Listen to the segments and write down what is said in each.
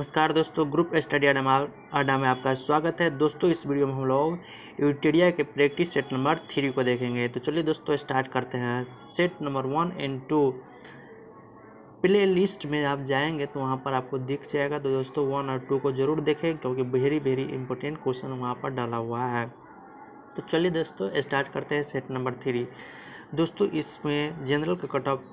नमस्कार दोस्तों, group study अड्डा में आपका स्वागत है। दोस्तों इस वीडियो में हम लोग यूटेरिया के प्रैक्टिस सेट नंबर 3 को देखेंगे। तो चलिए दोस्तों स्टार्ट करते हैं। Set number 1 and 2 play list में आप जाएंगे तो वहाँ पर आपको दिख जाएगा। तो दोस्तों 1 और 2 को जरूर देखें क्योंकि वेरी इंपॉर्टेंट क्वेश्चन वहाँ पर डाला हुआ है। तो चलिए दोस्तों स्टार्ट करते हैं सेट नंबर 3। दोस्तों इसमें जनरल का कट ऑफ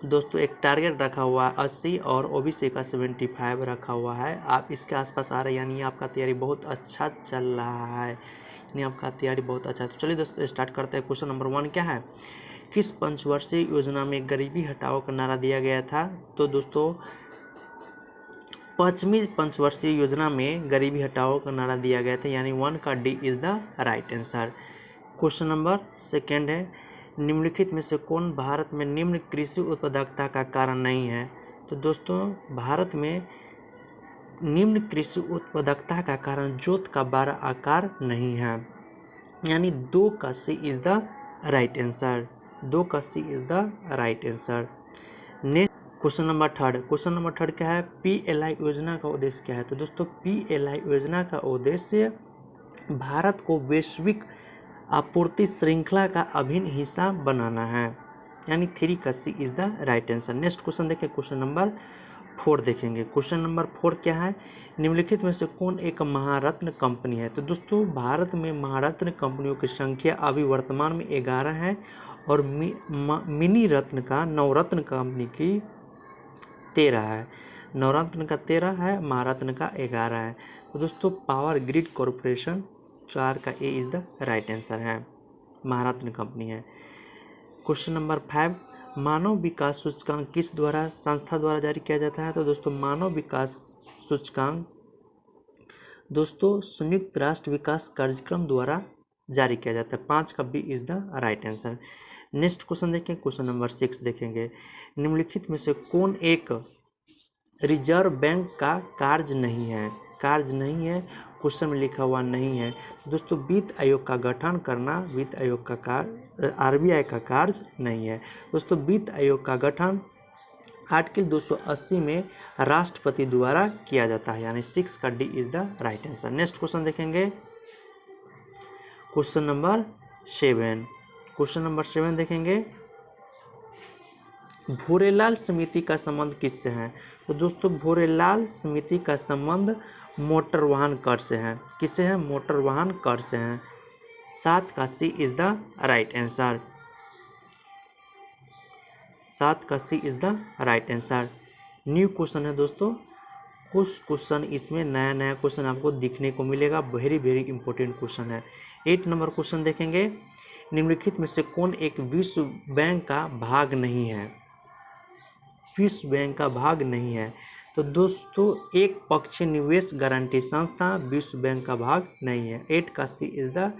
दोस्तों एक टारगेट रखा हुआ है 80 और ओबीसी का 75 रखा हुआ है। आप इसके आसपास आ रहे हैं, यानी आपका तैयारी बहुत अच्छा चल रहा है, यानी आपका तैयारी बहुत अच्छा है। तो चलिए दोस्तों स्टार्ट करते हैं। क्वेश्चन नंबर 1 क्या है? किस पंचवर्षीय योजना में गरीबी हटाओ का नारा दिया गया था? तो दोस्तों 5वीं पंचवर्षीय योजना में गरीबी हटाओ का नारा दिया गया था, यानी 1 का D is the right answer. Question number 2 है, निम्नलिखित में से कौन भारत में निम्न कृषि उत्पादकता का कारण नहीं है? तो दोस्तों भारत में निम्न कृषि उत्पादकता का कारण जोत का 12 आकार नहीं है, यानी 2 का C is the right answer. 2 का C is the right answer. Next question number 3। Question number 3 क्या है? पीएलआई योजना का उद्देश्य क्या है? तो दोस्तों पीएलआई योजना का उद्देश्य भारत को वैश्विक आपूर्ति श्रृंखला का अभिन्न हिस्सा बनाना है, यानी 3 का C is the right answer. Next question देखें, क्वेश्चन नंबर 4 देखेंगे। क्वेश्चन नंबर 4 क्या है? निम्नलिखित में से कौन एक महारत्न कंपनी है? तो दोस्तों भारत में महारत्न कंपनियों की संख्या अभी वर्तमान में 11 है और मिनी रत्न का नवरत्न कंपनी की 13 है। नवरत्न का 13 है, महारत्न का 11 है। तो दोस्तों पावर ग्रिड कॉरपोरेशन 4 का A is the right answer है, महारत्न कंपनी है। क्वेश्चन नंबर 5, मानव विकास सूचकांक किस द्वारा संस्था द्वारा जारी किया जाता है? तो दोस्तों मानव विकास सूचकांक दोस्तों संयुक्त राष्ट्र विकास कार्यक्रम द्वारा जारी किया जाता है। 5 का B is the right answer. Next question देखें, क्वेश्चन नंबर 6 देखेंगे। निम्नलिखित में से कौन एक रिजर्व बैंक का कार्य नहीं है? कार्य नहीं है, क्वेश्चन में लिखा हुआ नहीं है। दोस्तों वित्त आयोग का गठन करना वित्त आयोग का कार्य, आरबीआई का कार्य नहीं है। दोस्तों वित्त आयोग का गठन आर्टिकल 280 में राष्ट्रपति द्वारा किया जाता है, यानी 6 का D is the right answer. Next question देखेंगे, क्वेश्चन नंबर 7। क्वेश्चन नंबर 7 देखेंगे, भूरेलाल समिति का संबंध किससे है? तो दोस्तों भूरेलाल समिति का संबंध मोटर वाहन कर से है। किससे है? मोटर वाहन कर से है। 7 का C is the right answer. 7 का C is the right answer. New question है दोस्तों, कुछ क्वेश्चन इसमें नया क्वेश्चन आपको दिखने को मिलेगा, वेरी इंपॉर्टेंट क्वेश्चन है। 8 नंबर क्वेश्चन देखेंगे। निम्नलिखित में से कौन एक विश्व बैंक का भाग नहीं है? विश्व बैंक का भाग नहीं है। तो दोस्तों एक पक्षीय निवेश गारंटी संस्था विश्व बैंक का भाग नहीं है। 8 का C is the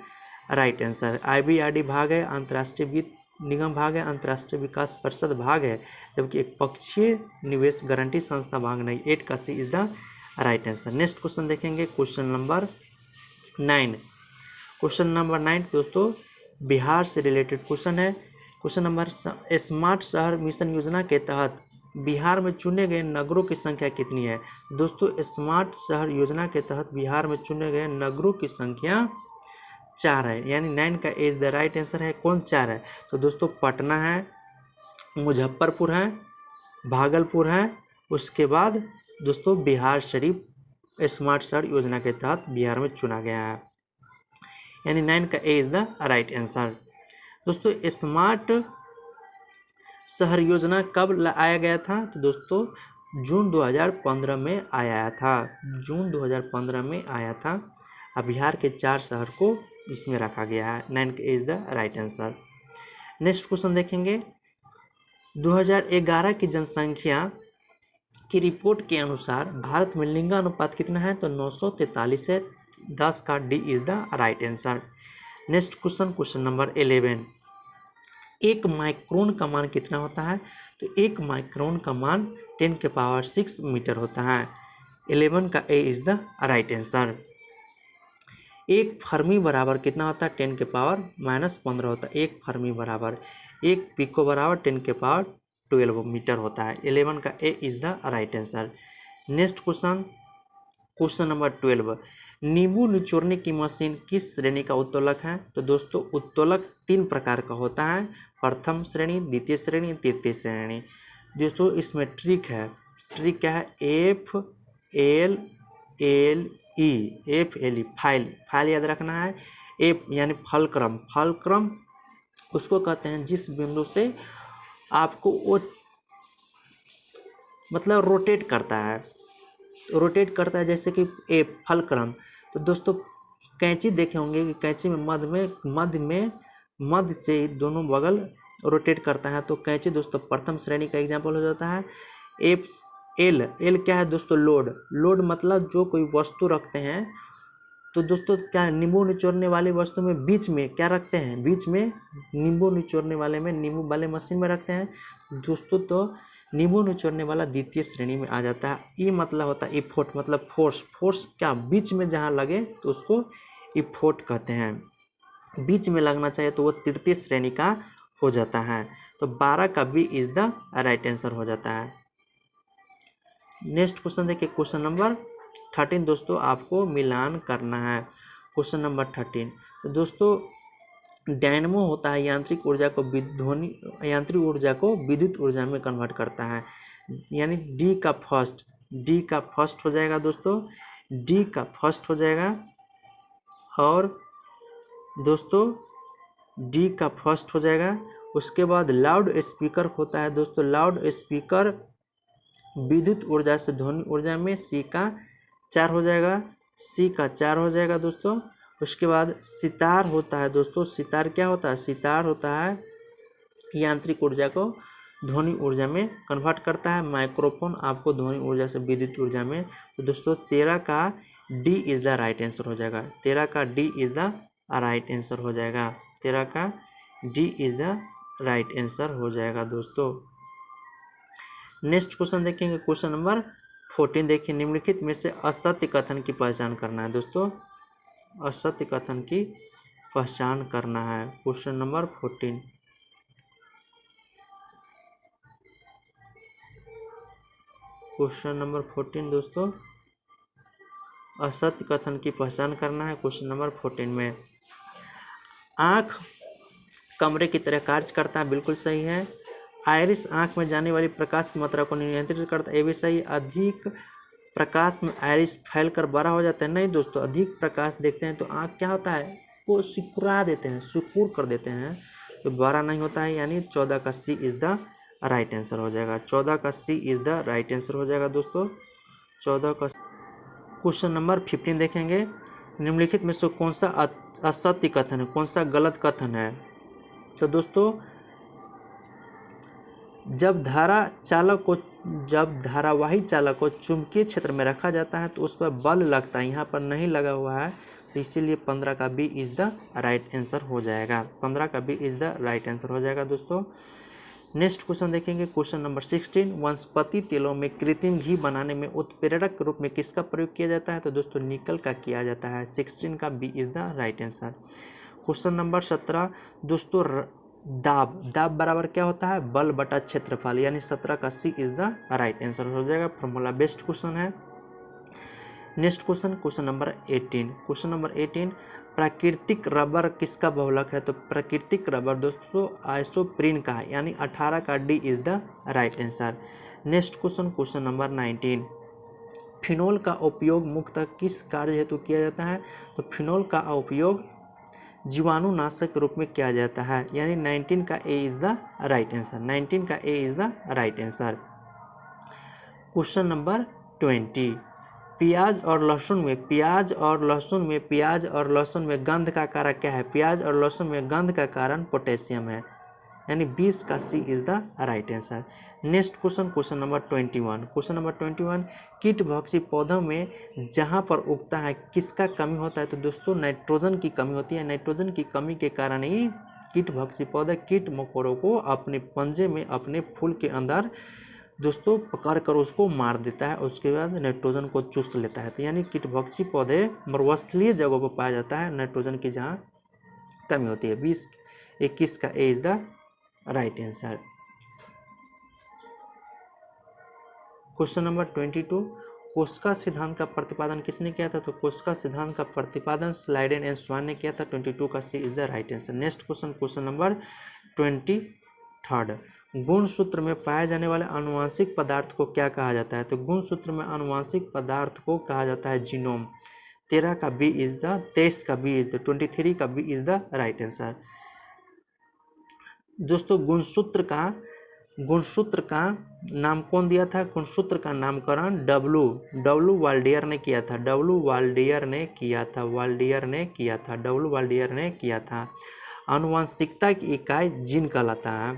right answer. IBRD भाग है, अंतर्राष्ट्रीय वित्त निगम भाग है, अंतर्राष्ट्रीय विकास परिषद भाग है, जबकि एक पक्षीय निवेश गारंटी संस्था भाग नहीं। 8 का C is the right answer. Next question देखेंगे, क्वेश्चन नंबर 9। क्वेश्चन नंबर 9 दोस्तों बिहार से रिलेटेड क्वेश्चन है। क्वेश्चन नंबर, स्मार्ट शहर मिशन योजना के तहत बिहार में चुने गए नगरों की संख्या कितनी है? दोस्तों स्मार्ट शहर योजना के तहत बिहार में चुने गए नगरों की संख्या 4 है, यानी 9 का A is the right answer है। कौन 4 है? तो दोस्तों पटना है, मुजफ्फरपुर है, भागलपुर है, उसके बाद दोस्तों बिहार शरीफ स्मार्ट शहर योजना के तहत बिहार में चुना गया है, यानी 9 का A is the right answer. दोस्तों स्मार्ट शहर योजना कब लाया गया था? तो दोस्तों जून 2015 में आया था। जून 2015 में आया था। अब बिहार के 4 शहर को इसमें रखा गया है। 9 is the right answer. Next question देखेंगे, 2011 की जनसंख्या की रिपोर्ट के अनुसार भारत में लिंगानुपात कितना है? तो 943 है। 10 का D is the right answer. Next question, question number 11। एक माइक्रोन का मान कितना होता है? तो एक माइक्रोन का मान 10 के पावर 6 मीटर होता है। 11 का A is the right answer. एक फर्मी बराबर कितना होता है? 10 के पावर -15 होता है। एक फर्मी बराबर, एक पिको बराबर 10 के पावर 12 मीटर होता है। 11 का A is the right answer. Next question, question number 12, नींबू निचोड़ने की मशीन किस श्रेणी का उत्तोलक है? तो दोस्तों उत्तोलक 3 प्रकार का होता है, प्रथम श्रेणी, द्वितीय श्रेणी, तृतीय श्रेणी। दोस्तों इसमें ट्रिक है, ट्रिक क्या है, FLLE, FLE फाइल, फाइल याद रखना है। एफ यानी फलक्रम, फलक्रम उसको कहते हैं जिस बिंदु से आपको वो मतलब रोटेट करता है, रोटेट करता है, जैसे कि ए फलक्रम। तो दोस्तों कैंची देखे होंगे कि कैंची में मध्य से दोनों बगल रोटेट करता है, तो कैंची दोस्तों प्रथम श्रेणी का एग्जाम्पल हो जाता है। एफ एल क्या है दोस्तों, लोड, लोड मतलब जो कोई वस्तु रखते हैं, तो दोस्तों क्या नींबू निचोड़ने वाली वस्तु में बीच में क्या रखते हैं, बीच में नींबू निचोड़ने वाले में, नींबू वाले मशीन में रखते हैं दोस्तों, तो नींबू निचोड़ने वाला द्वितीय श्रेणी में आ जाता है। ई मतलब होता है इफोर्ट, मतलब फोर्स, फोर्स क्या बीच में जहाँ लगे तो उसको इफोर्ट कहते हैं, बीच में लगना चाहिए तो वो तृतीय श्रेणी का हो जाता है। तो 12 का B is the right answer हो जाता है। नेक्स्ट क्वेश्चन देखिए, क्वेश्चन नंबर 13 दोस्तों आपको मिलान करना है। क्वेश्चन नंबर 13, तो दोस्तों डायनमो होता है यांत्रिक ऊर्जा को यांत्रिक ऊर्जा को विद्युत ऊर्जा में कन्वर्ट करता है, यानी डी का फर्स्ट हो जाएगा दोस्तों, डी का फर्स्ट हो जाएगा। और दोस्तों डी का फर्स्ट हो जाएगा। उसके बाद लाउड स्पीकर होता है दोस्तों, लाउड स्पीकर विद्युत ऊर्जा से ध्वनि ऊर्जा में, सी का 4 हो जाएगा, सी का 4 हो जाएगा दोस्तों। उसके बाद सितार होता है दोस्तों, सितार क्या होता है, सितार होता है यांत्रिक ऊर्जा को ध्वनि ऊर्जा में कन्वर्ट करता है। माइक्रोफोन आपको ध्वनि ऊर्जा से विद्युत ऊर्जा में। तो दोस्तों 13 का D is the right answer हो जाएगा, 13 का D is the right answer हो जाएगा, 13 का D is the right answer हो जाएगा दोस्तों। नेक्स्ट क्वेश्चन देखेंगे, क्वेश्चन नंबर 14 देखिए, निम्नलिखित में से असत्य कथन की पहचान करना है दोस्तों, असत्य कथन की पहचान करना है। क्वेश्चन नंबर 14, क्वेश्चन नंबर 14 दोस्तों असत्य कथन की पहचान करना है। क्वेश्चन नंबर 14 में आँख कमरे की तरह कार्य करता है, बिल्कुल सही है। आयरिस आँख में जाने वाली प्रकाश की मात्रा को नियंत्रित करता है, ये भी सही। अधिक प्रकाश में आयरिस फैलकर बड़ा हो जाता है, नहीं दोस्तों, अधिक प्रकाश देखते हैं तो आँख क्या होता है, वो सिकुड़ा देते हैं, सिकुड़ कर देते हैं, तो बड़ा नहीं होता है, यानी 14 का C is the right answer हो जाएगा, 14 का C is the right answer हो जाएगा दोस्तों, 14 का। क्वेश्चन नंबर 15 देखेंगे, निम्नलिखित में से कौन सा असत्य कथन है, कौन सा गलत कथन है। तो दोस्तों जब धारावाही चालक को चुंबकीय क्षेत्र में रखा जाता है तो उस पर बल लगता है, यहाँ पर नहीं लगा हुआ है, तो इसीलिए 15 का B is the right answer हो जाएगा, 15 का B is the right answer हो जाएगा दोस्तों। नेक्स्ट क्वेश्चन देखेंगे, क्वेश्चन नंबर 16, वनस्पति तेलों में कृत्रिम घी बनाने में उत्प्रेरक के रूप में किसका प्रयोग किया जाता है। तो दोस्तों निकल का किया जाता है, 16 का B is the right answer. Question number 17 दोस्तों दाब बराबर क्या होता है, बल बटा क्षेत्रफल, यानी 17 का C is the right answer हो जाएगा, फॉर्मूला बेस्ड क्वेश्चन है। Next question, question number 18, question number 18, प्राकृतिक रबर किसका बहुलक है। तो प्राकृतिक रबर दोस्तों आइसोप्रीन का है, यानी 18 का D is the right answer. Next question, question number 19, phenol का उपयोग मुख्यतः किस कार्य हेतु किया जाता है। तो फिनोल का उपयोग जीवाणुनाशक के रूप में किया जाता है, यानी 19 का A is the right answer, 19 का A is the right answer. Question number 20, प्याज और लहसुन में गंध का कारक क्या है। प्याज और लहसुन में गंध का कारण पोटेशियम है, यानी 20 का C is the right answer. Next question, question number 21, question number 21, कीटभक्षी पौधों में जहां पर उगता है किसका कमी होता है। तो दोस्तों नाइट्रोजन की कमी होती है, नाइट्रोजन की कमी के कारण ही कीटभक्षी पौधा कीट मकोड़ों को अपने पंजे में, अपने फूल के अंदर दोस्तों पकड़ कर उसको मार देता है, उसके बाद नाइट्रोजन को चूस लेता है। तो यानी कीटभक्षी पौधे मरुस्थलीय जगहों पर पाया जाता है, नाइट्रोजन की जहाँ कमी होती है। 21 का A is the right answer. Question number 22, कोस्का सिद्धांत का प्रतिपादन किसने किया था? तो कोस्का सिद्धांत का प्रतिपादन स्लाइडेन एंड स्वान ने किया था। 22 का C is the right answer. Next question, question number 23। गुणसूत्र में पाए जाने वाले आनुवंशिक पदार्थ को क्या कहा जाता है? तो गुणसूत्र में आनुवंशिक पदार्थ को कहा जाता है जीनोम। 23 का बी इज द 23 का B is the right answer. दोस्तों गुणसूत्र का नाम कौन दिया था? गुणसूत्र का नामकरण डब्लू वाल्डियर ने किया था। डब्लू वाल्डियर ने किया था। आनुवंशिकता की इकाई जीन कहलाता है।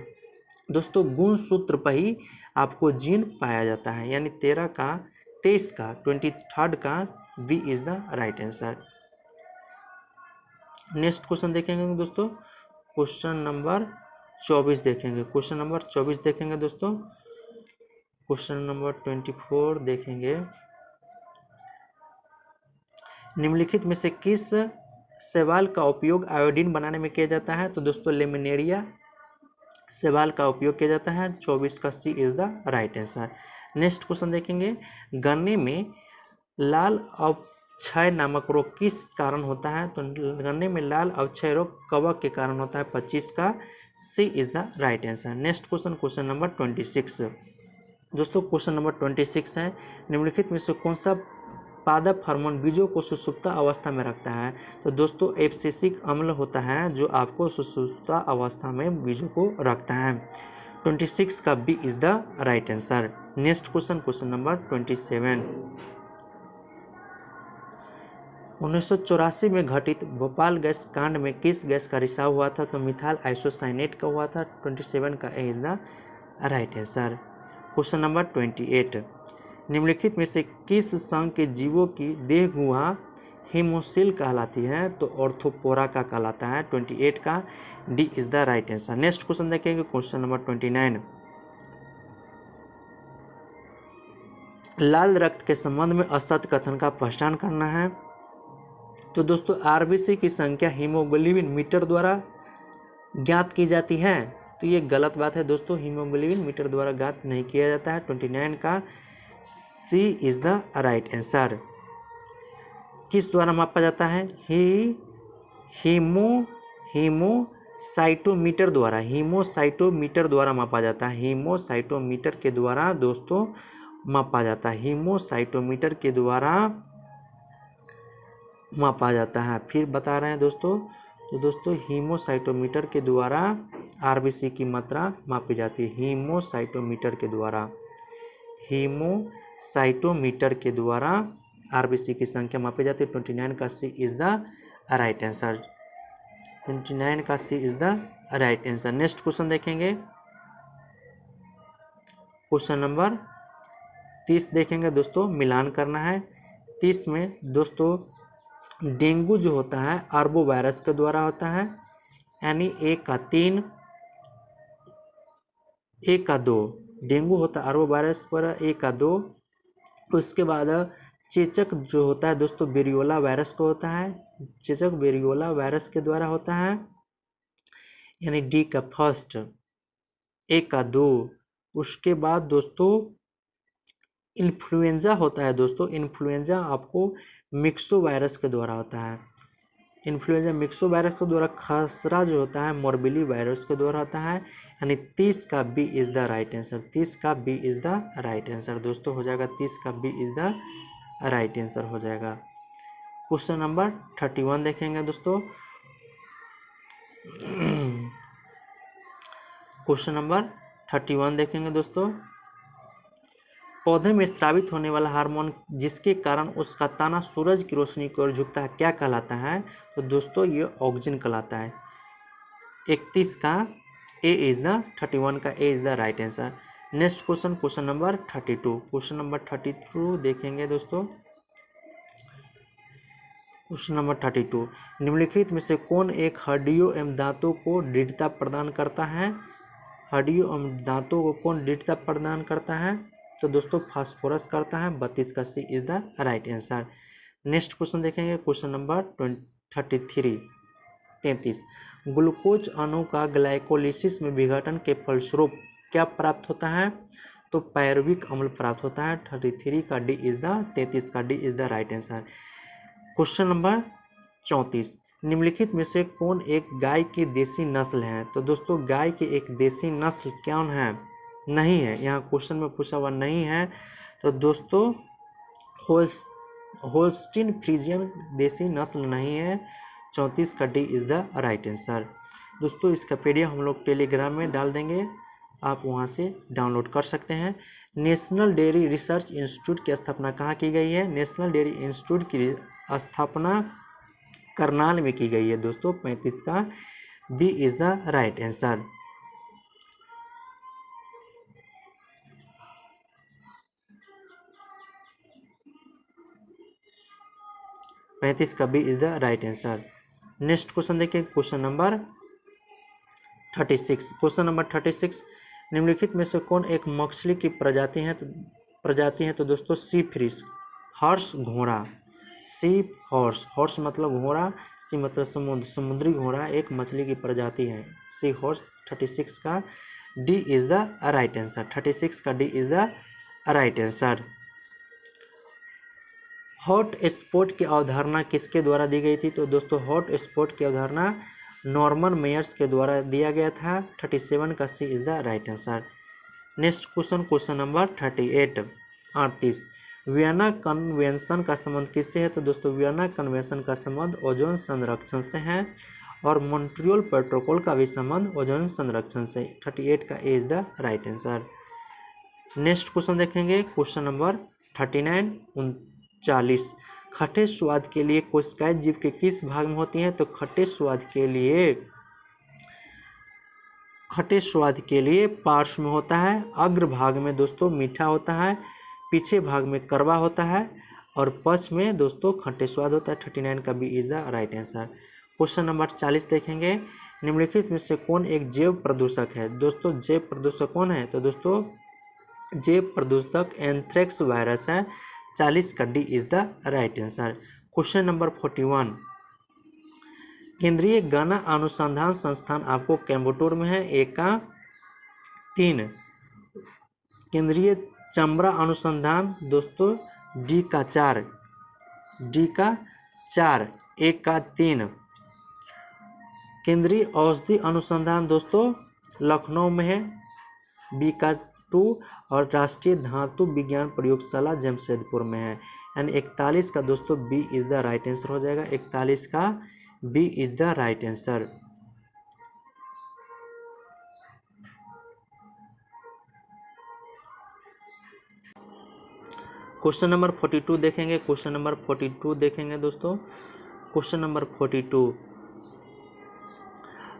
दोस्तों गुणसूत्र पर ही आपको जीन पाया जाता है, यानी 23 का 23 का B is the right answer. Next question देखेंगे दोस्तों, क्वेश्चन नंबर 24 देखेंगे। क्वेश्चन नंबर 24 देखेंगे दोस्तों। क्वेश्चन नंबर 24 देखेंगे। निम्नलिखित में से किस शैवाल का उपयोग आयोडीन बनाने में किया जाता है? तो दोस्तों लेमिनेरिया शैवाल का उपयोग किया जाता है। 24 का C is the right answer. Next question देखेंगे। गन्ने में लाल अवक्षय नामक रोग किस कारण होता है? तो गन्ने में लाल अवक्षय रोग कवक के कारण होता है। 25 का C is the right answer. Next question, question number 26। दोस्तों क्वेश्चन नंबर 26 है, निम्नलिखित में से कौन सा पादप हार्मोन बीजों को सुषुप्ता अवस्था में रखता है? तो दोस्तों एब्सिसिक अम्ल होता है जो आपको सुषुप्ता अवस्था में बीजों को रखता है। 26 का B is the right answer. Next question, question number 27। 1984 में घटित भोपाल गैस कांड में किस गैस का रिसाव हुआ था? तो मिथाइल आइसोसाइनेट का हुआ था। 27 का A is the right answer. Question number 28। निम्नलिखित में से किस संघ के जीवों की देह गुहा हीमोसिल कहलाती है? तो ऑर्थोपोरा का कहलाता है। 28 का D is the right answer. Next question देखेंगे, क्वेश्चन नंबर 29। लाल रक्त के संबंध में असत्य कथन का पहचान करना है। तो दोस्तों आरबीसी की संख्या हीमोग्लोबिन मीटर द्वारा ज्ञात की जाती है, तो ये गलत बात है दोस्तों। हीमोग्लोबिन मीटर द्वारा ज्ञात नहीं किया जाता है। 29 का C is the right answer. किस द्वारा मापा जाता है? हीमोसाइटोमीटर द्वारा मापा जाता है। हीमोसाइटोमीटर के द्वारा दोस्तों मापा जाता है। हीमोसाइटोमीटर के द्वारा मापा जाता है। फिर बता रहे हैं दोस्तों, तो दोस्तों हीमोसाइटोमीटर के द्वारा आरबीसी की मात्रा मापी जाती है। हीमोसाइटोमीटर के द्वारा आरबीसी की संख्या मापी जाती है। 29 का C is the right answer. 29 का C is the right answer. Next question देखेंगे, क्वेश्चन नंबर 30 देखेंगे दोस्तों। मिलान करना है। 30 में दोस्तों डेंगू जो होता है आर्बो वायरस के द्वारा होता है, यानी 1 का 3, 1 का 2 डेंगू होता है आर्बो वायरस पर 1 का 2। उसके बाद चेचक जो होता है दोस्तों वेरियोला वायरस को होता है। चेचक वेरियोला वायरस के द्वारा होता है, यानी डी का फर्स्ट 1 का 2। उसके बाद दोस्तों इन्फ्लुएंजा होता है दोस्तों। इन्फ्लुएंजा आपको मिक्सो वायरस के द्वारा होता है। इन्फ्लुएंजा मिक्सो वायरस के द्वारा। खसरा जो होता है मोरबिली वायरस के द्वारा होता है, यानी 30 का B is the right answer. 30 का B is the right answer दोस्तों हो जाएगा। 30 का B is the right answer हो जाएगा। क्वेश्चन नंबर 31 देखेंगे दोस्तों। क्वेश्चन नंबर 31 देखेंगे दोस्तों। पौधे में स्रावित होने वाला हार्मोन जिसके कारण उसका तना सूरज की रोशनी की ओर झुकता है क्या कहलाता है? तो दोस्तों ये ऑक्सिन कहलाता है। 31 का ए इज द 31 का A is the right answer. Next question, question number 32। Question number 32 देखेंगे दोस्तों। Question number 32। निम्नलिखित में से कौन एक हड्डियों एवं दांतों को दृढ़ता प्रदान करता है? हड्डियों एवं दांतों को कौन दृढ़ता प्रदान करता है? तो दोस्तों फास्फोरस करता है। 32 का C is the right answer. Next question देखेंगे, क्वेश्चन नंबर 33। ग्लूकोज अणु का ग्लाइकोलिसिस में विघटन के फलस्वरूप क्या प्राप्त होता है? तो पैरुविक अम्ल प्राप्त होता है। 33 का डी इज द 33 का D is the right answer. Question number 34, निम्नलिखित में से कौन एक गाय की देसी नस्ल है? तो दोस्तों गाय की एक देसी नस्ल कौन है? नहीं है, यहाँ क्वेश्चन में पूछा हुआ नहीं है। तो दोस्तों होल्स्टीन फ्रीजियन देसी नस्ल नहीं है। 34 का D is the right answer. दोस्तों इसका पीडीएफ हम लोग टेलीग्राम में डाल देंगे, आप वहां से डाउनलोड कर सकते हैं। नेशनल डेयरी रिसर्च इंस्टीट्यूट की स्थापना कहाँ की गई है? नेशनल डेयरी इंस्टीट्यूट की स्थापना करनाल में की गई है दोस्तों। 35 का B is the right answer. पैंतीस का B is the right answer. Next question देखिए, क्वेश्चन नंबर 36। क्वेश्चन नंबर 36, निम्नलिखित में से कौन एक मछली की प्रजाति है? तो दोस्तों सी फिश, हॉर्स घोड़ा, सी हॉर्स, हॉर्स मतलब घोड़ा, सी मतलब समुद्र, समुद्री घोड़ा एक मछली की प्रजाति है, सी हॉर्स। 36 का D is the right answer. 36 का D is the right answer. Hot spot की अवधारणा किसके द्वारा दी गई थी? तो दोस्तों हॉट स्पॉट की अवधारणा नॉर्मन मेयर्स के द्वारा दिया गया था। 37 का C is the right answer. Next question, question number 38 38, Vienna convention का संबंध किससे है? तो दोस्तों वियना कन्वेंशन का संबंध ओजोन संरक्षण से है और मॉन्ट्रियल प्रोटोकॉल का भी संबंध ओजोन संरक्षण से। 38 का A is the right answer. Next question देखेंगे, क्वेश्चन नंबर 39 39, खट्टे स्वाद के लिए कोशिकाएं जीव के किस भाग में होती हैं? तो खट्टे स्वाद के लिए पार्श्व में होता है, अग्र भाग में दोस्तों मीठा होता है, पीछे भाग में कड़वा होता है और पक्ष में दोस्तों खट्टे स्वाद होता है। 39 का B is the right answer. Question number 40 देखेंगे, निम्नलिखित में से कौन एक जैव प्रदूषक है? दोस्तों जैव प्रदूषक कौन है? तो दोस्तों जैव प्रदूषक एंथ्रेक्स वायरस है। 40 का D is the right answer. Question number 41, केंद्रीय गन्ना अनुसंधान संस्थान आपको कोयम्बटूर में है, ए का 3, केंद्रीय चमड़ा अनुसंधान दोस्तों डी का 4, ए का 3, केंद्रीय औषधि अनुसंधान दोस्तों लखनऊ में है, बी का 2, और राष्ट्रीय धातु विज्ञान प्रयोगशाला जमशेदपुर में है। यानी 41 का दोस्तों B is the right answer हो जाएगा। 41 का B is the right answer. Question number 42 देखेंगे, क्वेश्चन नंबर 42 देखेंगे दोस्तों। क्वेश्चन नंबर 42,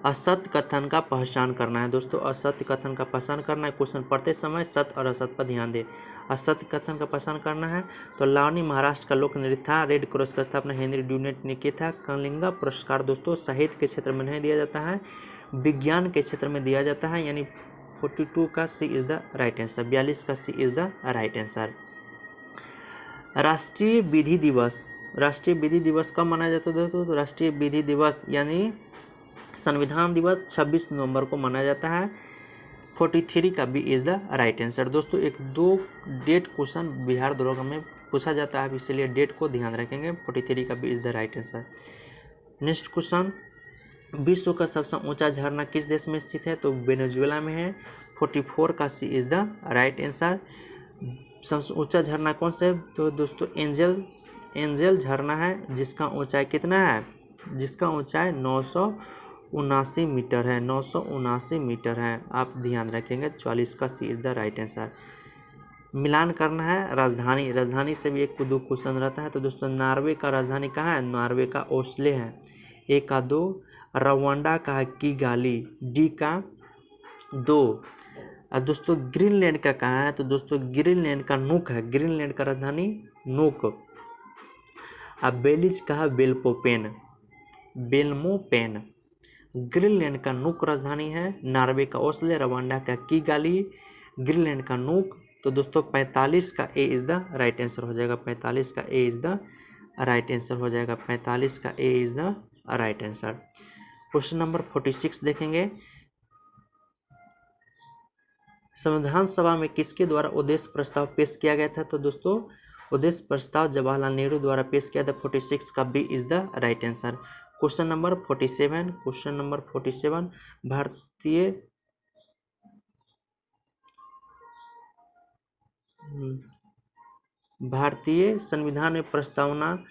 असत्य कथन का पहचान करना है दोस्तों। असत्य कथन का पहचान करना है, क्वेश्चन पढ़ते समय सत्य और असत्य पर ध्यान दे। असत्य कथन का पहचान करना है तो लावनी महाराष्ट्र का लोक नृत्य था। रेड क्रॉस का स्थापना हेनरी ड्यूनेट ने की था। कलिंगा पुरस्कार दोस्तों साहित्य के क्षेत्र में नहीं दिया जाता है, विज्ञान के क्षेत्र में दिया जाता है। यानी 42 का C is the right answer. 42 का C is the right answer. राष्ट्रीय विधि दिवस, राष्ट्रीय विधि दिवस कब मनाया जाता है दोस्तों? तो राष्ट्रीय विधि दिवस यानी संविधान दिवस 26 नवंबर को मनाया जाता है। 43 का B is the right answer. दोस्तों एक दो डेट क्वेश्चन बिहार दरोगा में पूछा जाता है, इसलिए डेट को ध्यान रखेंगे। 43 का B is the right answer. Next question, विश्व का सबसे ऊंचा झरना किस देश में स्थित है? तो वेनेजुएला में है। 44 का C is the right answer. सबसे ऊंचा झरना कौन सा है? तो दोस्तों एंजल झरना है, जिसका ऊंचाई कितना है? जिसका ऊंचाई 979 मीटर है। 979 मीटर है, आप ध्यान रखेंगे। 44 का C is the right answer. मिलान करना है राजधानी, राजधानी से भी एक दो क्वेश्चन रहता है। तो दोस्तों नॉर्वे का राजधानी कहाँ है? नॉर्वे का ओस्लो है। ए का 2, रवांडा का है किगाली, डी का 2। और दोस्तों ग्रीनलैंड का कहाँ है? तो दोस्तों ग्रीनलैंड का नूक है, ग्रीनलैंड का राजधानी नूक। अब बेलिज का है बेल्मोपेन। ग्रीनलैंड का नूक राजधानी है, नॉर्वे का ओस्लो, रवांडा का किगाली, ग्रीनलैंड का नूक। तो दोस्तों 45 का A is the right answer हो जाएगा। 45 का A is the right answer हो जाएगा। 45 का A is the right answer. Question number 46 देखेंगे, संविधान सभा में किसके द्वारा उद्देश्य प्रस्ताव पेश किया गया था? तो दोस्तों उद्देश्य प्रस्ताव जवाहरलाल नेहरू द्वारा पेश किया था। 46 का B is the right answer. Question number 47 भारतीय संविधान में प्रस्तावना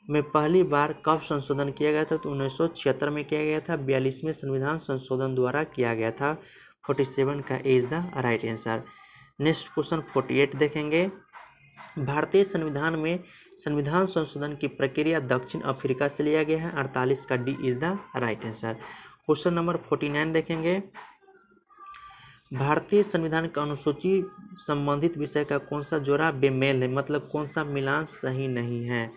में पहली बार कब संशोधन किया गया था? तो 1976 में किया गया था। 42वें संविधान संशोधन द्वारा किया गया था। 47 का A is the right answer. Next question 48 देखेंगे। भारतीय संविधान में संविधान संशोधन की प्रक्रिया दक्षिण अफ्रीका से लिया गया है। 48 का D is the right answer. Question number 49 देखेंगे। भारतीय संविधान का अनुसूची संबंधित विषय का कौन सा जोड़ा बेमेल है, मतलब कौन सा मिलान सही नहीं है?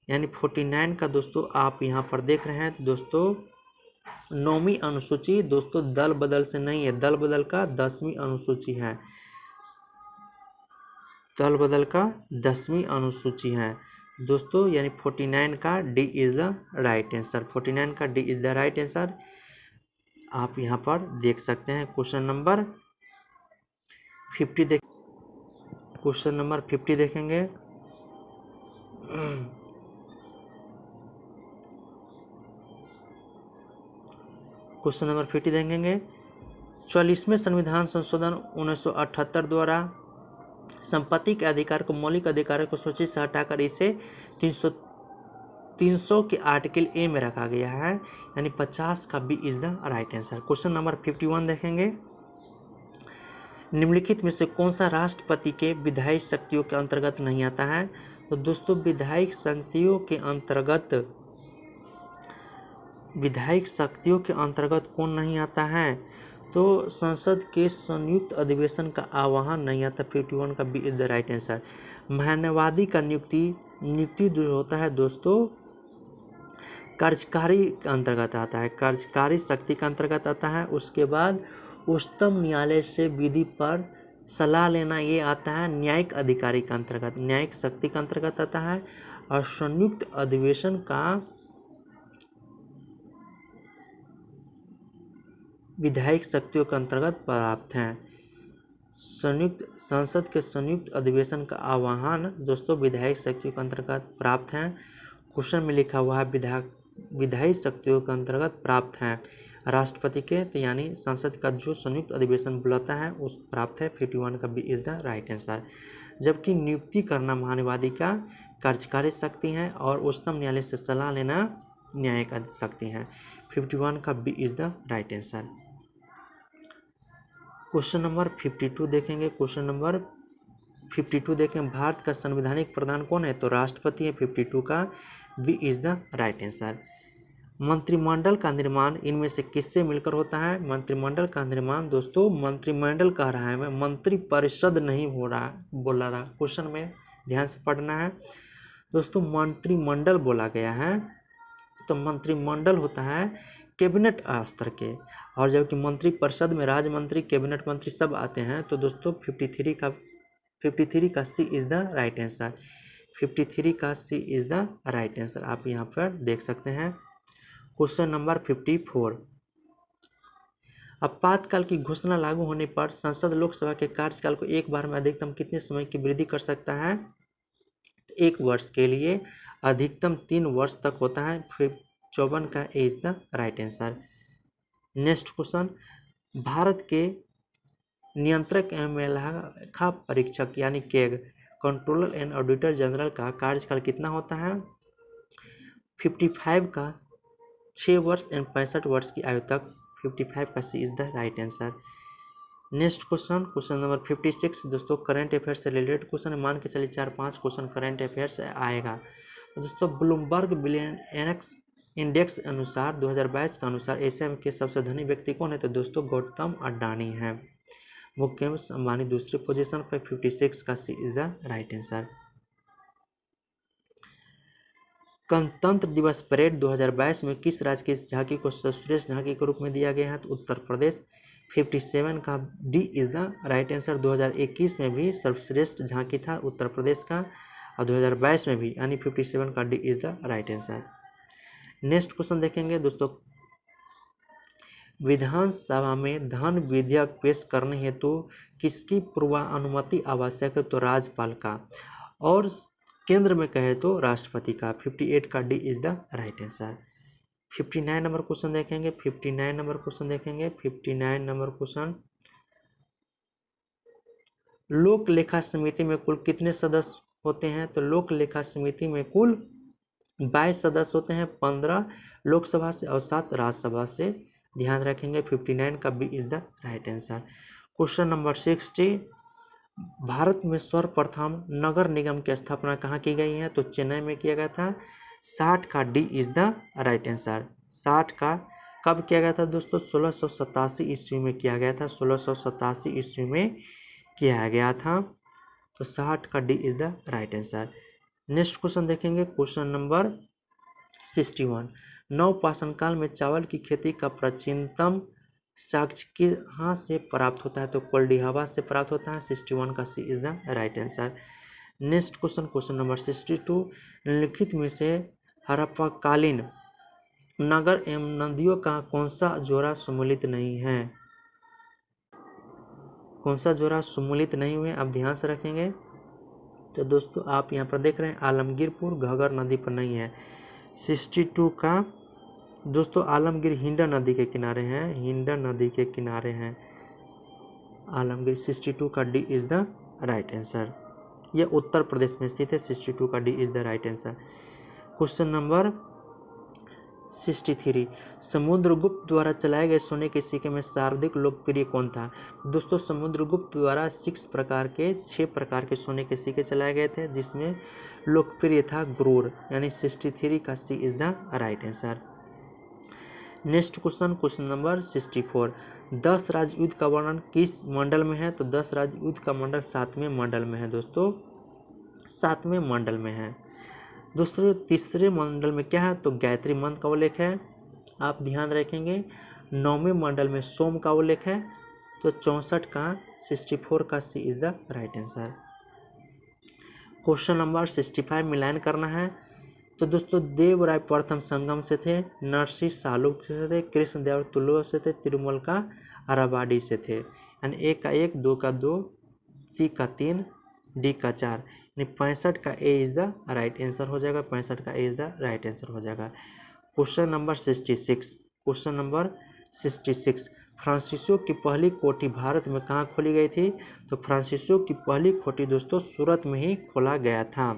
यानी 49 का दोस्तों आप यहाँ पर देख रहे हैं। तो दोस्तों 9वीं अनुसूची दोस्तों दल बदल से नहीं है, दल बदल का 10वीं अनुसूची है। दल बदल का 10वीं अनुसूची है दोस्तों, यानी 49 का D is the right answer. 49 का D is the right answer आप यहाँ पर देख सकते हैं। क्वेश्चन नंबर 50 क्वेश्चन नंबर 50 देखेंगे। क्वेश्चन नंबर 50 देखेंगे। 44वें संविधान संशोधन 1978 द्वारा संपत्ति के अधिकार को मौलिक अधिकारों को सूची से हटाकर इसे 300 के आर्टिकल ए में रखा गया है, यानी 50 का B is the right answer. Question number 51 देखेंगे। निम्नलिखित में से कौन सा राष्ट्रपति के विधायी शक्तियों के अंतर्गत नहीं आता है? तो दोस्तों विधायिक शक्तियों के अंतर्गत कौन नहीं आता है? तो संसद के संयुक्त अधिवेशन का आह्वान नहीं आता। 51 का B is the right answer. महान्यवादी का नियुक्ति जो होता है दोस्तों कार्यकारी के अंतर्गत आता है, कार्यकारी शक्ति के अंतर्गत आता है। उसके बाद उच्चतम न्यायालय से विधि पर सलाह लेना ये आता है न्यायिक अधिकारी के अंतर्गत, न्यायिक शक्ति के अंतर्गत आता है। और संयुक्त अधिवेशन का विधायिक शक्तियों के अंतर्गत प्राप्त हैं। संसद के संयुक्त अधिवेशन का आह्वान दोस्तों विधायिक शक्तियों के अंतर्गत प्राप्त हैं। क्वेश्चन में लिखा हुआ है विधायी शक्तियों के अंतर्गत प्राप्त हैं राष्ट्रपति के, तो यानी संसद का जो संयुक्त अधिवेशन बुलाता है उस प्राप्त है। 51 का B is the right answer. जबकि नियुक्ति करना महान्यवादी का कार्यकारी शक्ति है और उच्चतम न्यायालय से सलाह लेना न्यायिक शक्ति है। 51 का B is the right answer. Question number 52 देखेंगे। क्वेश्चन नंबर 52 देखें। भारत का संवैधानिक प्रधान कौन है? तो राष्ट्रपति है। 52 का B is the right answer. मंत्रिमंडल का निर्माण इनमें से किससे मिलकर होता है? मंत्रिमंडल का निर्माण दोस्तों मंत्रिमंडल कह रहा है मैं, मंत्री परिषद नहीं हो रहा बोला रहा। क्वेश्चन में ध्यान से पढ़ना है दोस्तों। मंत्रिमंडल बोला गया है तो मंत्रिमंडल होता है कैबिनेट स्तर के, और जबकि मंत्री परिषद में राज्य मंत्री कैबिनेट मंत्री सब आते हैं। तो दोस्तों 53 का C is the right answer. 53 का C is the right answer आप यहाँ पर देख सकते हैं। Question number 54। आपातकाल की घोषणा लागू होने पर संसद लोकसभा के कार्यकाल को एक बार में अधिकतम कितने समय की वृद्धि कर सकता है? 1 वर्ष के लिए अधिकतम 3 वर्ष तक होता है। 54 का A is the right answer. Next question. भारत के नियंत्रक एवं लेखा परीक्षक यानी CAG controller and auditor general का कार्यकाल कितना होता है? 55 का 6 वर्ष एंड 65 वर्ष की आयु तक। 55 का C is the right answer. Next question, question number 56 दोस्तों करंट अफेयर से रिलेटेड क्वेश्चन है। मान के चलिए 4-5 क्वेश्चन करंट अफेयर से आएगा। तो दोस्तों ब्लूमबर्ग बिलियनर्स इंडेक्स अनुसार 2022 के अनुसार एशिया के सबसे धनी व्यक्ति कौन है? तो दोस्तों गौतम अडानी है। मुकेश अंबानी दूसरे पोजीशन पर। 56 का C is the right answer. गणतंत्र दिवस परेड 2022 में किस राज्य की झांकी को सर्वश्रेष्ठ झांकी के रूप में दिया गया है? तो उत्तर प्रदेश। 57 का D is the right answer. 2021 में भी सर्वश्रेष्ठ झांकी था उत्तर प्रदेश का और 2022 में भी, यानी 57 का D is the right answer. Next question देखेंगे दोस्तों। विधानसभा में धन विधेयक पेश करने हेतु किसकी पूर्वानुमति आवश्यक है? तो राज्यपाल का। और केंद्र में कहे तो राष्ट्रपति का। 58 का D is the right answer. 59 number question देखेंगे। 59 नंबर क्वेश्चन देखेंगे। 59 नंबर क्वेश्चन, लोक लेखा समिति में कुल कितने सदस्य होते हैं? तो लोक लेखा समिति में कुल 22 सदस्य होते हैं, 15 लोकसभा से और 7 राज्यसभा से। ध्यान रखेंगे। 59 का B is the right answer. Question number 60, भारत में सर्वप्रथम नगर निगम की स्थापना कहाँ की गई है? तो चेन्नई में किया गया था। 60 का D is the right answer. 60 का कब किया गया था दोस्तों? 1687 ईस्वी में किया गया था। 1687 ईस्वी में किया गया था। तो 60 का D is the right answer. Next question देखेंगे। क्वेश्चन नंबर 61, नवपाषाण काल में चावल की खेती का प्राचीनतम साक्ष्य कहाँ से प्राप्त होता है? तो कोल्डिहावा से प्राप्त होता है। 61 का C is the right answer. Next question, question number 62, निम्नलिखित में से हड़प्पाकालीन नगर एवं नदियों का कौन सा जोड़ा सम्मिलित नहीं है? कौन सा जोड़ा सम्मिलित नहीं हुए? आप ध्यान से रखेंगे। तो दोस्तों आप यहाँ पर देख रहे हैं आलमगीरपुर घगर नदी पर नहीं है। 62 का दोस्तों आलमगीर हिंडा नदी के किनारे हैं। हिंडा नदी के किनारे हैं आलमगीर। 62 का D is the right answer. यह उत्तर प्रदेश में स्थित है। 62 का D is the right answer. Question number 63, Samudragupta द्वारा चलाए गए सोने के सिक्के में सर्वाधिक लोकप्रिय कौन था? दोस्तों समुद्रगुप्त द्वारा 6 प्रकार के सोने के सिक्के चलाए गए थे, जिसमें लोकप्रिय था गुरूर, यानी 63 का C is the right answer. Next question, question number 64, 10 राजयुद्ध का वर्णन किस मंडल में है? तो 10 राजयुद्ध का मंडल 7वें मंडल में है दोस्तों, 7वें मंडल में है। दोस्तों तीसरे मंडल में क्या है? तो गायत्री मंत्र का उल्लेख है। आप ध्यान रखेंगे। 9वें मंडल में सोम का उल्लेख है। तो 64 का 64 का C is the right answer. Question number 65 मिलान करना है। तो दोस्तों देवराय प्रथम संगम से थे, नरसिंह सालुक से थे, कृष्णदेव तुलुव से थे, तिरुमल का अराबाडी से थे। यानी 1 का 1, 2 का 2, सी का 3, डी का 4, यानी 65 का A is the right answer हो जाएगा। 65 का A is the right answer हो जाएगा। क्वेश्चन नंबर 66, क्वेश्चन नंबर 66, फ्रांसीसियों की पहली कोठी भारत में कहाँ खोली गई थी? तो फ्रांसीसियों की पहली कोठी दोस्तों सूरत में ही खोला गया था।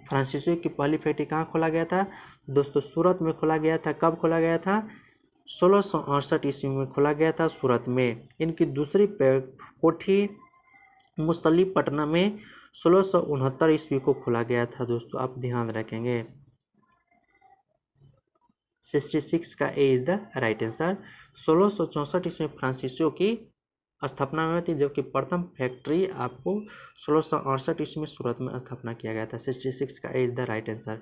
फ्रांसीसियों की पहली फैक्ट्री कहाँ खोला गया था? दोस्तों सूरत में खोला गया था। कब खोला गया था? 1668 ईस्वी में खोला गया था सूरत में। इनकी दूसरी कोठी मुसल्लीपट्टनम में 1669 ईस्वी को खोला गया था दोस्तों, आप ध्यान रखेंगे। 66 का A is the right answer. 1664 ईस्वी में फ्रांसीसियों की स्थापना हुई थी, जबकि प्रथम फैक्ट्री आपको 1668 ईस्वी में सूरत में स्थापना किया गया था। 66 का A is the right answer.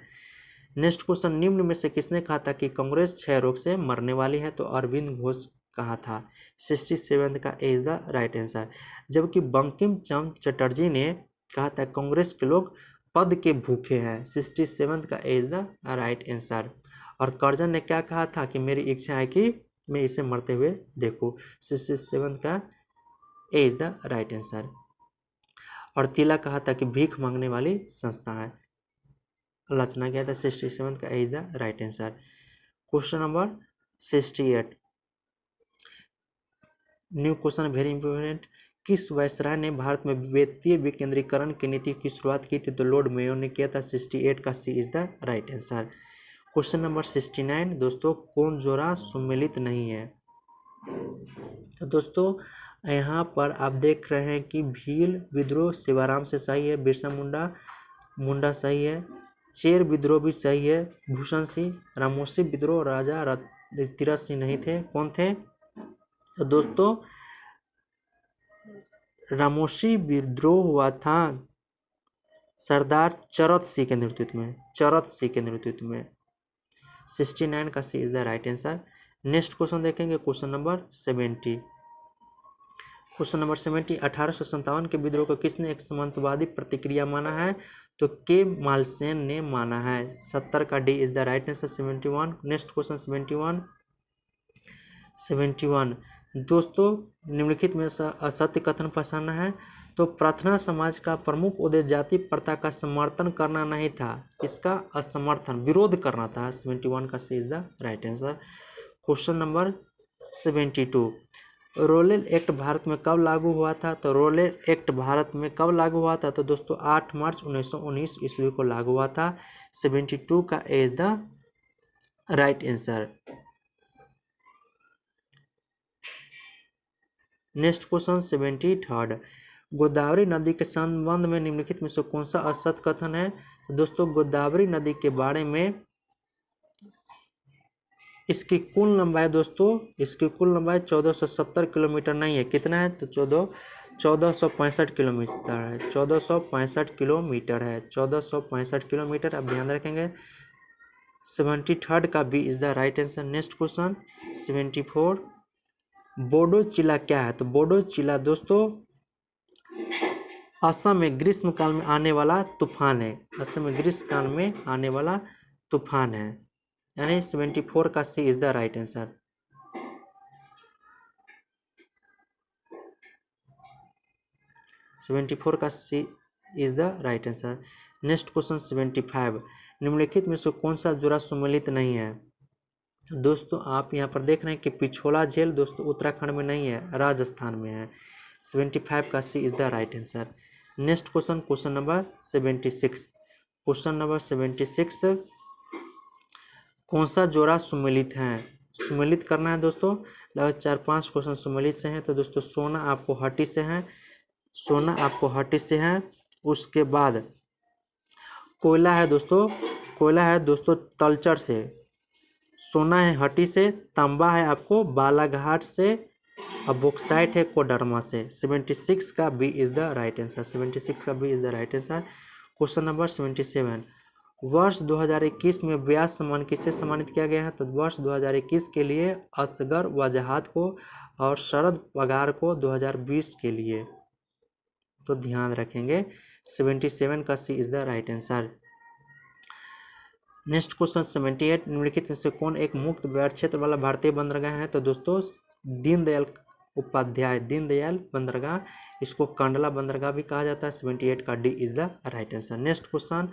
Next question, निम्न में से किसने कहा था कि कांग्रेस क्षय रोग से मरने वाली है? तो अरविंद घोष कहा था। 67 का A is the right answer. जबकि बंकिम चंद्र चटर्जी ने कहा था कांग्रेस के लोग पद के भूखे हैं। 67 का A is the right answer. और कर्जन ने क्या कहा था कि मेरी इच्छा है कि मैं इसे मरते हुए देखूं। 67 का A is the right answer. और तिला कहा था कि भीख मांगने वाली संस्था है। आलोचना किया था। 67 का A is the right answer. Question number 68, new question very important, किस वायसराय ने भारत में वित्तीय विकेंद्रीकरण की नीति की शुरुआत की थी? तो लॉर्ड मेयो ने किया था। 68 का C is the right answer. Question number 69, दोस्तों कौन जोड़ा सम्मिलित नहीं है? तो दोस्तों यहाँ पर आप देख रहे हैं कि भील विद्रोह शिवाराम से सही है, बिरसा मुंडा सही है, चेर विद्रोह भी सही है, भूषण सिंह, रामोसी विद्रोह राजा तीरथ सिंह नहीं थे। कौन थे? तो दोस्तों रामोसी विद्रोह हुआ था सरदार चरत सिंह के नेतृत्व में। 69 का C is the right answer. Next question देखेंगे। क्वेश्चन नंबर 70, क्वेश्चन नंबर 70, 1857 के विद्रोह को किसने एक सामंतवादी प्रतिक्रिया माना है? तो के मालसेन ने माना है। 70 का D is the right answer. 71। Next question 71, 71 दोस्तों, निम्नलिखित में से असत्य कथन पहचानना है। तो प्रार्थना समाज का प्रमुख उद्देश्य जाति प्रथा का समर्थन करना नहीं था, इसका असमर्थन विरोध करना था। 71 का C is the right answer. Question number 72 Rowlatt act भारत में कब लागू हुआ था? तो रोलेट एक्ट भारत में कब लागू हुआ था? तो दोस्तों 8 मार्च 1919 ईस्वी को लागू हुआ था। 72 का A is the right answer. Next question 73 Godavari नदी के संबंध में निम्नलिखित में से कौन सा असत्य कथन है? तो दोस्तों गोदावरी नदी के बारे में इसकी कुल लंबाई दोस्तों, इसकी कुल लंबाई 1470 किलोमीटर नहीं है। कितना है? तो 1465 किलोमीटर है। 1465 किलोमीटर है। 1465 किलोमीटर। अब ध्यान रखेंगे। 73 का B is the right answer. Next question 74 बोडो चिला क्या है? तो बोडो चिला दोस्तों असम में ग्रीष्म काल में आने वाला तूफान है। असम में ग्रीष्म काल में आने वाला तूफान है, यानी 74 का C is the right answer. का C is the right answer. Next question 75 निम्नलिखित में से कौन सा जोड़ा सुमेलित नहीं है? दोस्तों आप यहाँ पर देख रहे हैं कि पिछोला झील दोस्तों उत्तराखंड में नहीं है, राजस्थान में है। 75 का C is the right answer. Next question, question number 76। Question number 76 कौन सा जोड़ा सुमेलित है? सुमेलित करना है दोस्तों। लगभग 4-5 क्वेश्चन सुमेलित से हैं। तो दोस्तों सोना आपको हटी से है, सोना आपको हटी से है। उसके बाद कोयला है दोस्तों, कोयला है दोस्तों तलचर से। सोना है हटी से, तांबा है आपको बालाघाट से, और बॉक्साइट है कोडरमा से। 76 का B is the right answer. 76 का B is the right answer. Question number 77 वर्ष 2021 में व्यास सम्मान किसे सम्मानित किया गया है? तो वर्ष 2021 के लिए असगर वजाहत को और शरद पगार को 2020 के लिए। तो ध्यान रखेंगे 77 का C is the right answer. Next question 78 निम्नलिखित में से कौन एक मुक्त व्यापार क्षेत्र वाला भारतीय बंदरगाह है? तो दोस्तों दीनदयाल उपाध्याय, दीनदयाल बंदरगाह, इसको कंडला बंदरगाह भी कहा जाता है। 78 का D is the right answer. Next question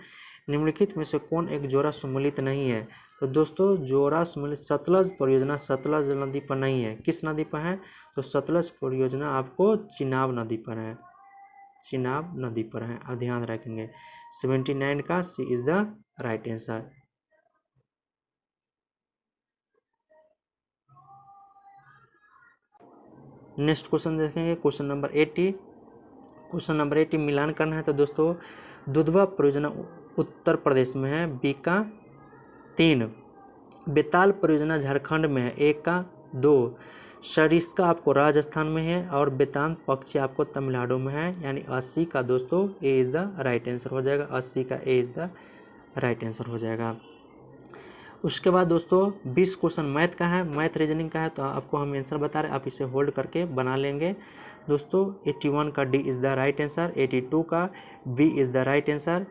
निम्नलिखित में से कौन एक जोड़ा सम्मिलित नहीं है? तो दोस्तों जोड़ा सम्मिलित सतलज परियोजना सतलज नदी पर नहीं है। किस नदी पर है? तो सतलज परियोजना आपको चिनाब नदी पर है, चिनाब नदी पर है। अब ध्यान रखेंगे 79 का C is the right answer. Next question देखेंगे क्वेश्चन नंबर 80। क्वेश्चन नंबर 80 मिलान करना है। तो दोस्तों दुधवा परियोजना उत्तर प्रदेश में है, बी का 3। बेताल परियोजना झारखंड में है, ए का 2। सरिस्का आपको राजस्थान में है और बेतांत पक्षी आपको तमिलनाडु में है, यानी 80 का दोस्तों ए इज द राइट आंसर हो जाएगा। 80 का A is the right answer हो जाएगा। उसके बाद दोस्तों 20 क्वेश्चन मैथ का है, मैथ रीजनिंग का है। तो आपको हम आंसर बता रहे हैं, आप इसे होल्ड करके बना लेंगे दोस्तों। 81 का D is the right answer. 82 का B is the right answer.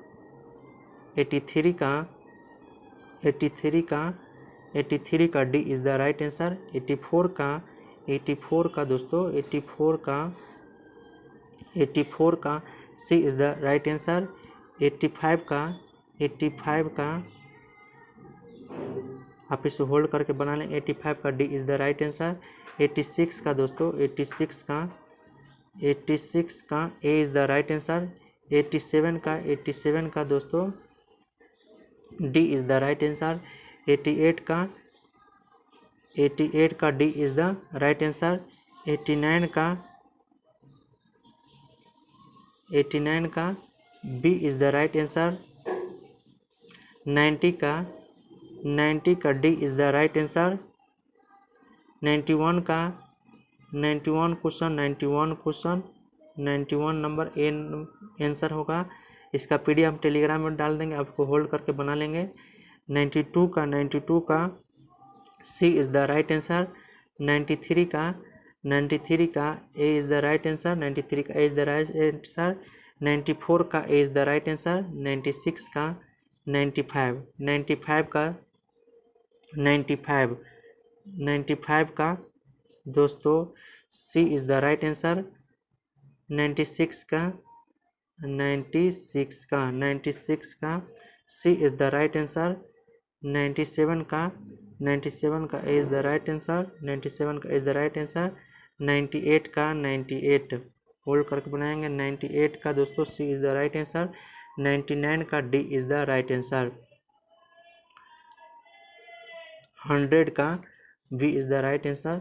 83 का D is the right answer. 84 का दोस्तों 84 का C is the right answer. 85 का आप इसे होल्ड करके बना लें। 85 का D is the right answer. 86 का दोस्तों 86 का A is the right answer. 87 का दोस्तों D is the right answer. 88 का D is the right answer. 89 का B is the right answer. 90 का D is the right answer. 91 number A answer होगा। इसका पीडीएफ हम टेलीग्राम में डाल देंगे, आपको होल्ड करके बना लेंगे। 92 का C is the right answer. 93 का A is the right answer. 93 का A is the right answer. 94 का A is the right answer. 96 का 95 का दोस्तों C is the right answer. 96 का 96 का C is the right answer. 97 का इज़ द राइट आंसर। 97 का इज़ द राइट आंसर। 98 का 98 होल्ड करके बनाएंगे। 98 का दोस्तों C is the right answer. 99 का D is the right answer. 100 का B is the right answer.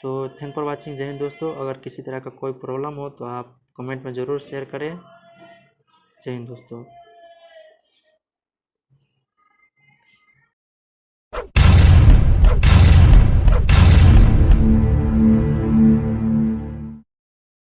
तो थैंक फॉर वाचिंग। जय हिंद दोस्तों। अगर किसी तरह का कोई प्रॉब्लम हो तो आप कमेंट में ज़रूर शेयर करें। जय हिंद दोस्तों।